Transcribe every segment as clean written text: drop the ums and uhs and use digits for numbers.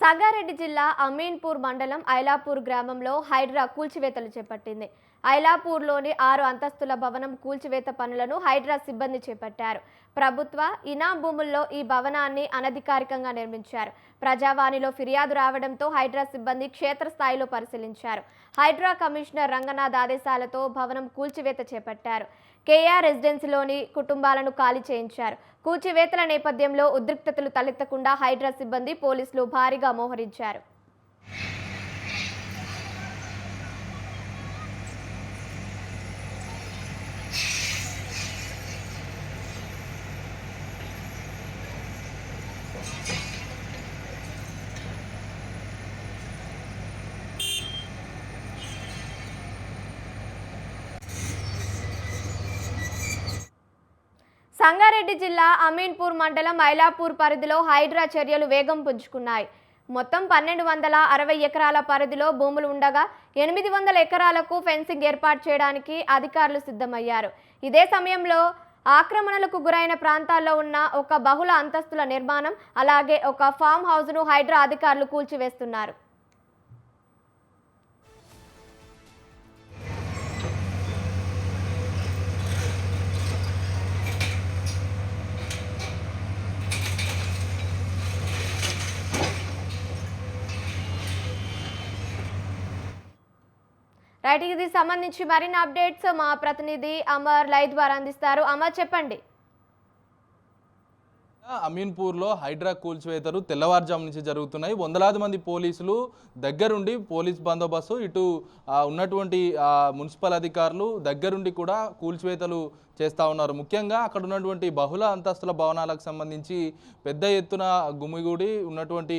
సంగారెడ్డి జిల్లా అమీన్పూర్ మండలం ఐలాపూర్ గ్రామంలో హైడ్రా కూల్చివేతలు చేపట్టింది. ఐలాపూర్లోని 6 అంతస్తుల భవనం కూల్చివేత పనులను హైడ్రా సిబ్బంది చేపట్టారు. ప్రభుత్వ ఇనాం భూముల్లో ఈ భవనాన్ని అనధికారికంగా నిర్మించారు. ప్రజావాణిలో ఫిర్యాదు రావడంతో హైడ్రా సిబ్బంది క్షేత్రస్థాయిలో పరిశీలించారు. హైడ్రా కమిషనర్ రంగనాథ్ ఆదేశాలతో భవనం కూల్చివేత చేపట్టారు. కేఆర్ రెసిడెన్సీలోని కుటుంబాలను ఖాళీ చేయించారు. కూల్చివేతల నేపథ్యంలో ఉద్రిక్తతలు తలెత్తకుండా హైడ్రా సిబ్బంది పోలీసులు భారీగా మోహరించారు. సంగారెడ్డి జిల్లా అమీన్పూర్ మండలం ఐలాపూర్ పరిధిలో హైడ్రా చర్యలు వేగం పుంజుకున్నాయి. మొత్తం 1260 ఎకరాల పరిధిలో భూములు ఉండగా 800 ఎకరాలకు ఫెన్సింగ్ ఏర్పాటు చేయడానికి అధికారులు సిద్ధమయ్యారు. ఇదే సమయంలో ఆక్రమణలకు గురైన ప్రాంతాల్లో ఉన్న ఒక బహుళ అంతస్తుల నిర్మాణం, అలాగే ఒక ఫామ్ హౌస్ను హైడ్రా అధికారులు కూల్చివేస్తున్నారు. రైట్, ఇది సంబంధించి మరిన్ని అప్డేట్స్ మా ప్రతినిధి అమర్ లైవ్ ద్వారా అందిస్తారు. అమర్, చెప్పండి. అమీన్పూర్లో హైడ్రా కూల్చివేతలు తెల్లవారుజాము నుంచి జరుగుతున్నాయి. వందలాది మంది పోలీసులు దగ్గరుండి పోలీస్ బందోబస్తు, ఇటు ఉన్నటువంటి మున్సిపల్ అధికారులు దగ్గరుండి కూడా కూల్చివేతలు చేస్తూ ఉన్నారు. ముఖ్యంగా అక్కడ ఉన్నటువంటి బహుళ అంతస్తుల భవనాలకు సంబంధించి పెద్ద ఎత్తున గుమిగూడి ఉన్నటువంటి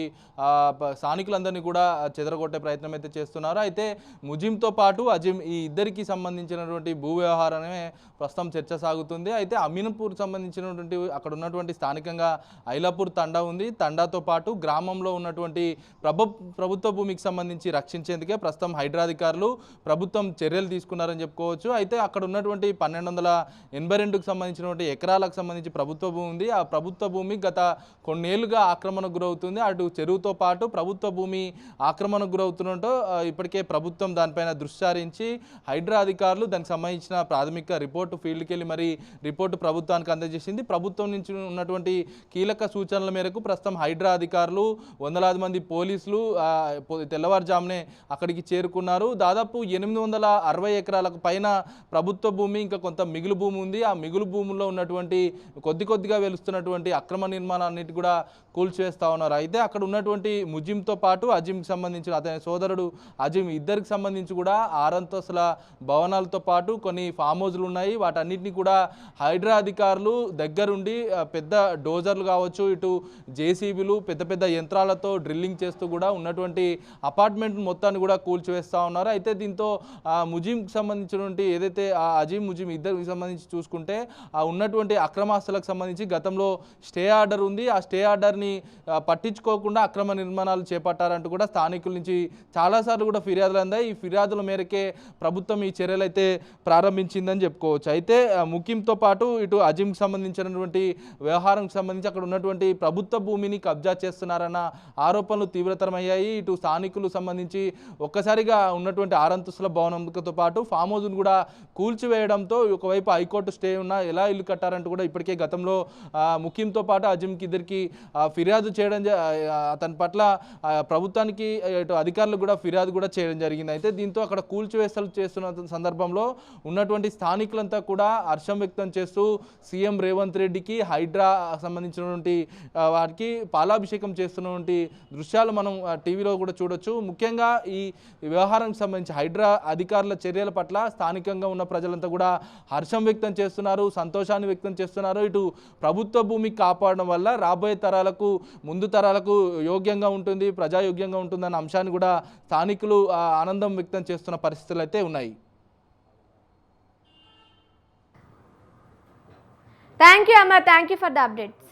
స్థానికులందరినీ కూడా చెదరగొట్టే ప్రయత్నం అయితే చేస్తున్నారు. అయితే ముజింతో పాటు అజిమ్, ఈ ఇద్దరికి సంబంధించినటువంటి భూ వ్యవహారమే ప్రస్తుతం చర్చ సాగుతుంది. అయితే అమీన్పూర్ సంబంధించినటువంటి అక్కడ ఉన్నటువంటి స్థానికంగా ఐలాపూర్ తండా ఉంది. తండాతో పాటు గ్రామంలో ఉన్నటువంటి ప్రభుత్వ భూమికి సంబంధించి రక్షించేందుకే ప్రస్తుతం హైడ్రా అధికారులు ప్రభుత్వం చర్యలు తీసుకున్నారని చెప్పుకోవచ్చు. అయితే అక్కడ ఉన్నటువంటి 1282కు సంబంధించినటువంటి ఎకరాలకు సంబంధించి ప్రభుత్వ భూమి ఉంది. ఆ ప్రభుత్వ భూమి గత కొన్నేళ్లుగా ఆక్రమణకు గురవుతుంది. అటు చెరువుతో పాటు ప్రభుత్వ భూమి ఆక్రమణకు గురవుతున్నట్టు ఇప్పటికే ప్రభుత్వం దానిపైన దృష్టి సారించి హైడ్రా అధికారులు దానికి సంబంధించిన ప్రాథమిక రిపోర్టు ఫీల్డ్కి వెళ్ళి మరి రిపోర్టు ప్రభుత్వానికి అందజేసింది. ప్రభుత్వం నుంచి ఉన్నటువంటి కీలక సూచనల మేరకు ప్రస్తుతం హైడ్రా అధికారులు, వందలాది మంది పోలీసులు తెల్లవారుజామునే అక్కడికి చేరుకున్నారు. దాదాపు 860 ఎకరాలకు పైన ప్రభుత్వ భూమి, ఇంకా కొంత మిగులు భూమి ఉంది. ఆ మిగులు భూముల్లో ఉన్నటువంటి కొద్దిగా వెలుస్తున్నటువంటి అక్రమ నిర్మాణాలన్నిటి కూడా కూల్చివేస్తూ ఉన్నారు. అయితే అక్కడ ఉన్నటువంటి ముజింతో పాటు అజిమ్కి సంబంధించిన అతని సోదరుడు అజిమ్, ఇద్దరికి సంబంధించి కూడా 6 అంతస్తుల భవనాలతో పాటు కొన్ని ఫామ్ హౌస్లు ఉన్నాయి. వాటన్నిటిని కూడా హైడ్రా అధికారులు దగ్గరుండి పెద్ద డోజర్లు కావచ్చు, ఇటు జేసీబీలు, పెద్ద యంత్రాలతో డ్రిల్లింగ్ చేస్తూ కూడా ఉన్నటువంటి అపార్ట్మెంట్ మొత్తాన్ని కూడా కూల్చివేస్తూ ఉన్నారు. అయితే దీంతో ముజింకి సంబంధించినటువంటి ఏదైతే అజిమ్, ముజిమ్ ఇద్దరికి సంబంధించి చూసుకుంటే ఉన్నటువంటి అక్రమాస్తులకు సంబంధించి గతంలో స్టే ఆర్డర్ ఉంది. ఆ స్టే ఆర్డర్ని పట్టించుకోకుండా అక్రమ నిర్మాణాలు చేపట్టారంటూ కూడా స్థానికుల నుంచి చాలాసార్లు కూడా ఫిర్యాదులు అందాయి. ఈ ఫిర్యాదుల మేరకే ప్రభుత్వం ఈ చర్యలు అయితే ప్రారంభించిందని చెప్పుకోవచ్చు. అయితే ముఖ్యంతో పాటు ఇటు అజిమ్కి సంబంధించినటువంటి వ్యవహారంకి సంబంధించి అక్కడ ఉన్నటువంటి ప్రభుత్వ భూమిని కబ్జా చేస్తున్నారన్న ఆరోపణలు తీవ్రతరమయ్యాయి. ఇటు స్థానికులు సంబంధించి ఒక్కసారిగా ఉన్నటువంటి 6 అంతస్తుల భవనంతో పాటు ఫామ్ హౌస్ను కూడా కూల్చివేయడంతో ఒకవైపు హైకోర్టు స్టే ఉన్నా ఎలా ఇల్లు కట్టారంటూ కూడా ఇప్పటికే గతంలో ముఖ్యంతో పాటు అజిమ్కి ఇద్దరికి ఫిర్యాదు చేయడం, అతని పట్ల ప్రభుత్వానికి ఇటు అధికారులు కూడా ఫిర్యాదు కూడా చేయడం జరిగింది. అయితే దీంతో అక్కడ కూల్చివేతలు చేస్తున్న సందర్భంలో ఉన్నటువంటి స్థానికులంతా కూడా హర్షం వ్యక్తం చేస్తూ సీఎం రేవంత్ రెడ్డికి, హైడ్రా సంబంధించినటువంటి వారికి పాలాభిషేకం చేస్తున్నటువంటి దృశ్యాలు మనం టీవీలో కూడా చూడొచ్చు. ముఖ్యంగా ఈ వ్యవహారానికి సంబంధించి హైడ్రా అధికారుల చర్యల పట్ల స్థానికంగా ఉన్న ప్రజలంతా కూడా హర్షం వ్యక్తం చేస్తున్నారు, సంతోషాన్ని వ్యక్తం చేస్తున్నారు. ఇటు ప్రభుత్వ భూమి కాపాడడం వల్ల రాబోయే తరాలకు, ముందు తరాలకు యోగ్యంగా ఉంటుంది, ప్రజాయోగ్యంగా ఉంటుందన్న అంశాన్ని కూడా స్థానికులు ఆనందం వ్యక్తం చేస్తున్న పరిస్థితులు అయితే ఉన్నాయి. Thank you Amar, thank you for the updates.